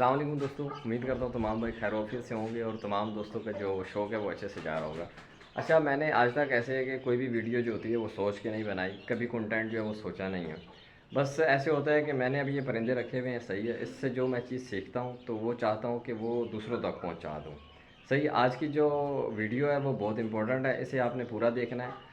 अस्सलाम वालेकुम दोस्तों, उम्मीद करता हूँ तमाम भाई खैर ऑफिस से होंगे और तमाम दोस्तों का जो शौक़ है वो अच्छे से जा रहा होगा। अच्छा, मैंने आज तक ऐसे है कि कोई भी वीडियो जो होती है वो सोच के नहीं बनाई, कभी कंटेंट जो है वो सोचा नहीं है। बस ऐसे होता है कि मैंने अभी ये परिंदे रखे हुए हैं, सही है, इससे जो मैं चीज़ सीखता हूँ तो वो चाहता हूँ कि वो दूसरों तक पहुँचा दूँ। सही, आज की जो वीडियो है वो बहुत इंपॉर्टेंट है, इसे आपने पूरा देखना है।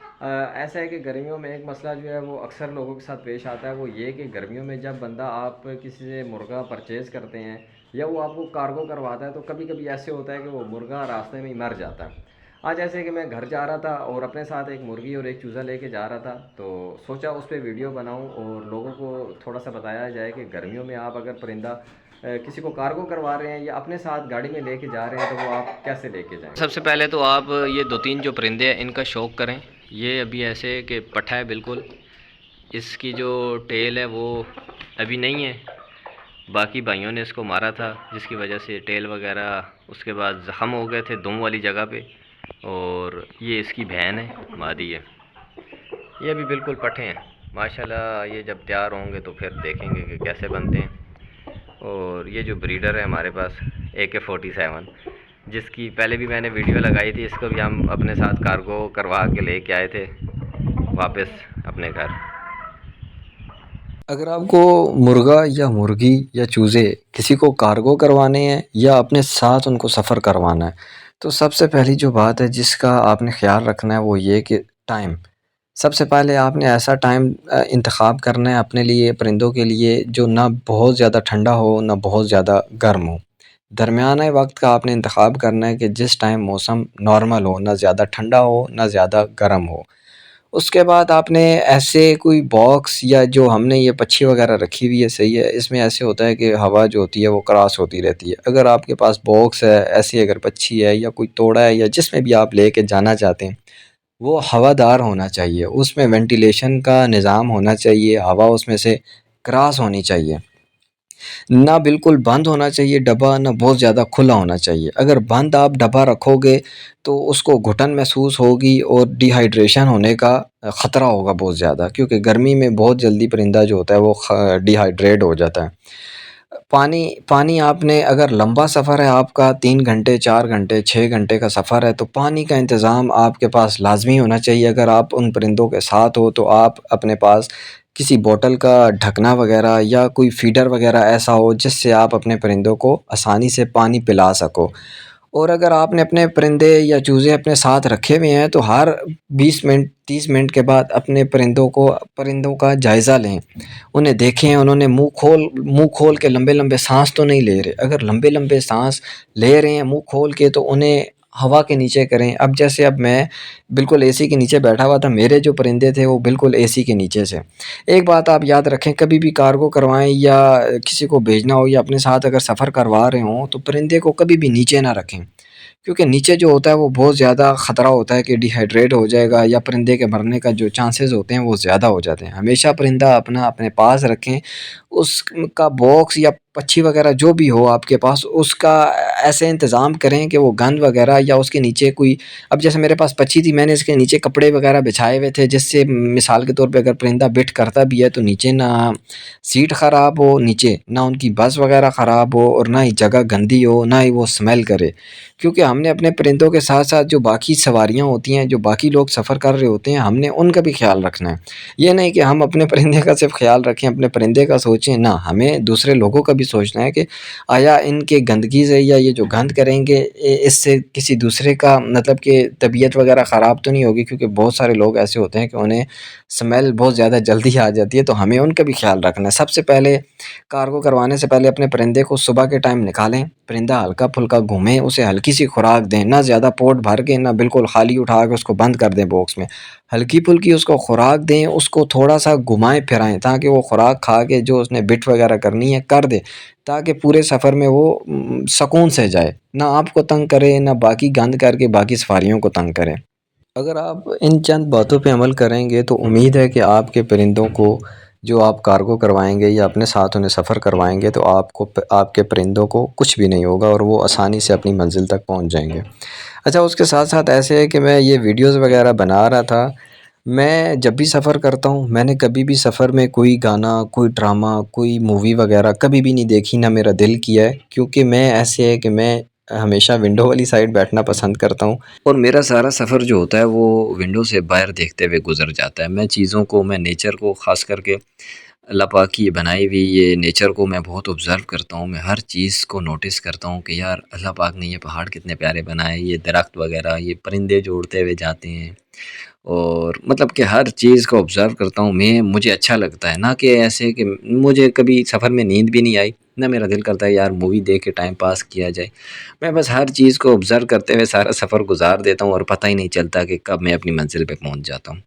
ऐसा है कि गर्मियों में एक मसला जो है वो अक्सर लोगों के साथ पेश आता है, वो ये कि गर्मियों में जब बंदा आप किसी से मुर्गा परचेज़ करते हैं या वो आपको कार्गो करवाता है तो कभी कभी ऐसे होता है कि वो मुर्गा रास्ते में ही मर जाता है। आज ऐसे कि मैं घर जा रहा था और अपने साथ एक मुर्गी और एक चूज़ा लेके जा रहा था, तो सोचा उस पर वीडियो बनाऊं और लोगों को थोड़ा सा बताया जाए कि गर्मियों में आप अगर परिंदा किसी को कार्गो करवा रहे हैं या अपने साथ गाड़ी में लेके जा रहे हैं तो वो आप कैसे लेके जाएं। सबसे पहले तो आप ये दो तीन जो परिंदे हैं इनका शौक़ करें। ये अभी ऐसे कि पट्ठा है बिल्कुल, इसकी जो टेल है वो अभी नहीं है, बाकी भाइयों ने इसको मारा था जिसकी वजह से टेल वगैरह उसके बाद ज़ख़म हो गए थे दुम वाली जगह पे। और ये इसकी बहन है, मादी है। ये अभी बिल्कुल पट्टे हैं माशाल्लाह। ये जब तैयार होंगे तो फिर देखेंगे कि कैसे बनते हैं। और ये जो ब्रीडर है हमारे पास AK-47, जिसकी पहले भी मैंने वीडियो लगाई थी, इसको भी हम अपने साथ कार्गो करवा के लेके आए थे वापस अपने घर। अगर आपको मुर्गा या मुर्गी या चूज़े किसी को कार्गो करवाने हैं या अपने साथ उनको सफ़र करवाना है, तो सबसे पहली जो बात है जिसका आपने ख़्याल रखना है वो ये कि टाइम। सबसे पहले आपने ऐसा टाइम इंतख़ाब करना है अपने लिए, परिंदों के लिए, जो ना बहुत ज़्यादा ठंडा हो ना बहुत ज़्यादा गर्म हो। दरमियाना वक्त का आपने इंतख़ाब करना है कि जिस टाइम मौसम नॉर्मल हो, ना ज़्यादा ठंडा हो ना ज़्यादा गर्म हो। उसके बाद आपने ऐसे कोई बॉक्स या जो हमने ये पच्छी वगैरह रखी हुई है, सही है, इसमें ऐसे होता है कि हवा जो होती है वो क्रॉस होती रहती है। अगर आपके पास बॉक्स है, ऐसी अगर पच्छी है या कोई तोड़ा है या जिसमें भी आप लेके जाना चाहते हैं, वो हवादार होना चाहिए, उसमें वेंटिलेशन का निज़ाम होना चाहिए, हवा उसमें से क्रॉस होनी चाहिए। ना बिल्कुल बंद होना चाहिए डब्बा, ना बहुत ज़्यादा खुला होना चाहिए। अगर बंद आप डब्बा रखोगे तो उसको घुटन महसूस होगी और डिहाइड्रेशन होने का ख़तरा होगा बहुत ज़्यादा, क्योंकि गर्मी में बहुत जल्दी परिंदा जो होता है वो डिहाइड्रेट हो जाता है। पानी पानी आपने, अगर लंबा सफ़र है आपका 3 घंटे 4 घंटे 6 घंटे का सफ़र है, तो पानी का इंतज़ाम आपके पास लाजमी होना चाहिए। अगर आप उन परिंदों के साथ हो तो आप अपने पास किसी बोतल का ढकना वगैरह या कोई फीडर वगैरह ऐसा हो जिससे आप अपने परिंदों को आसानी से पानी पिला सको। और अगर आपने अपने परिंदे या चूज़े अपने साथ रखे हुए हैं तो हर 20 मिनट 30 मिनट के बाद अपने परिंदों का जायज़ा लें। उन्हें देखें उन्होंने मुँह खोल के लंबे लंबे सांस तो नहीं ले रहे। अगर लंबे लंबे सांस ले रहे हैं मुँह खोल के, तो उन्हें हवा के नीचे करें। अब मैं बिल्कुल एसी के नीचे बैठा हुआ था, मेरे जो परिंदे थे वो बिल्कुल एसी के नीचे से। एक बात आप याद रखें, कभी भी कार्गो करवाएं या किसी को भेजना हो या अपने साथ अगर सफ़र करवा रहे हों, तो परिंदे को कभी भी नीचे ना रखें, क्योंकि नीचे जो होता है वो बहुत ज़्यादा ख़तरा होता है कि डिहाइड्रेट हो जाएगा या परिंदे के मरने का जो चांसेस होते हैं वो ज़्यादा हो जाते हैं। हमेशा परिंदा अपना अपने पास रखें, उसका बॉक्स या पक्षी वगैरह जो भी हो आपके पास, उसका ऐसे इंतज़ाम करें कि वो गंद वगैरह या उसके नीचे कोई, अब जैसे मेरे पास पक्षी थी, मैंने इसके नीचे कपड़े वगैरह बिछाए हुए थे, जिससे मिसाल के तौर पे अगर परिंदा बिट करता भी है तो नीचे ना सीट ख़राब हो, नीचे ना उनकी बस वगैरह ख़राब हो और ना ही जगह गंदी हो, ना ही वो स्मेल करे। क्योंकि हमने अपने परिंदों के साथ साथ जो बाकी सवारियाँ होती हैं, जो बाकी लोग सफ़र कर रहे होते हैं, हमने उनका भी ख्याल रखना है। ये नहीं कि हम अपने परिंदे का सिर्फ ख्याल रखें, अपने परिंदे का सोचें ना, हमें दूसरे लोगों का भी सोचना है कि आया इनके गंदगी से या ये जो गंद करेंगे इससे किसी दूसरे का मतलब कि तबीयत वगैरह ख़राब तो नहीं होगी, क्योंकि बहुत सारे लोग ऐसे होते हैं कि उन्हें स्मेल बहुत ज़्यादा जल्दी आ जाती है, तो हमें उनका भी ख्याल रखना है। सबसे पहले कार्गो करवाने से पहले अपने परिंदे को सुबह के टाइम निकालें, परिंदा हल्का फुल्का घूमे, उसे हल्की सी खुराक दें, ना ज़्यादा पोट भर के ना बिल्कुल खाली उठा के उसको बंद कर दें बॉक्स में। हल्की फुल्की उसको खुराक दें, उसको थोड़ा सा घुमाएं फिराएं ताकि वो खुराक खा के जो उसने बिट वगैरह करनी है कर दे, ताकि पूरे सफ़र में वो सुकून से जाए, ना आपको तंग करे ना बाकी गंद करके बाकी सवारियों को तंग करे। अगर आप इन चंद बातों पे अमल करेंगे तो उम्मीद है कि आपके परिंदों को जो आप कार्गो करवाएंगे या अपने साथ उन्हें सफ़र करवाएंगे तो आपके परिंदों को कुछ भी नहीं होगा और वो आसानी से अपनी मंजिल तक पहुंच जाएंगे। अच्छा, उसके साथ साथ ऐसे है कि मैं ये वीडियोस वगैरह बना रहा था, میں جب بھی سفر کرتا ہوں میں نے کبھی بھی سفر میں کوئی گانا کوئی ڈرامہ کوئی مووی وغیرہ کبھی بھی نہیں دیکھی، نہ میرا دل کیا ہے، کیونکہ میں ایسے ہے کہ میں ہمیشہ ونڈو والی سائڈ بیٹھنا پسند کرتا ہوں، اور میرا سارا سفر جو ہوتا ہے وہ ونڈو سے باہر دیکھتے ہوئے گزر جاتا ہے۔ میں چیزوں کو، میں نیچر کو، خاص کر کے اللہ پاک کی بنائی ہوئی یہ نیچر کو میں بہت آبزرو کرتا ہوں، میں ہر چیز کو نوٹس کرتا ہوں کہ یار اللہ پاک نے یہ پہاڑ کتنے پیارے بنائے، یہ درخت وغیرہ، یہ پرندے جو اڑتے ہوئے جاتے ہیں، اور مطلب کہ ہر چیز کو آبزرو کرتا ہوں میں، مجھے اچھا لگتا ہے، نہ کہ ایسے کہ مجھے کبھی سفر میں نیند بھی نہیں آئی، نہ میرا دل کرتا ہے یار مووی دیکھ کے ٹائم پاس کیا جائے۔ میں بس ہر چیز کو آبزرو کرتے ہوئے سارا سفر گزار دیتا ہوں اور پتہ ہی نہیں چلتا کہ کب میں اپنی منزل پہ پہنچ جاتا ہوں۔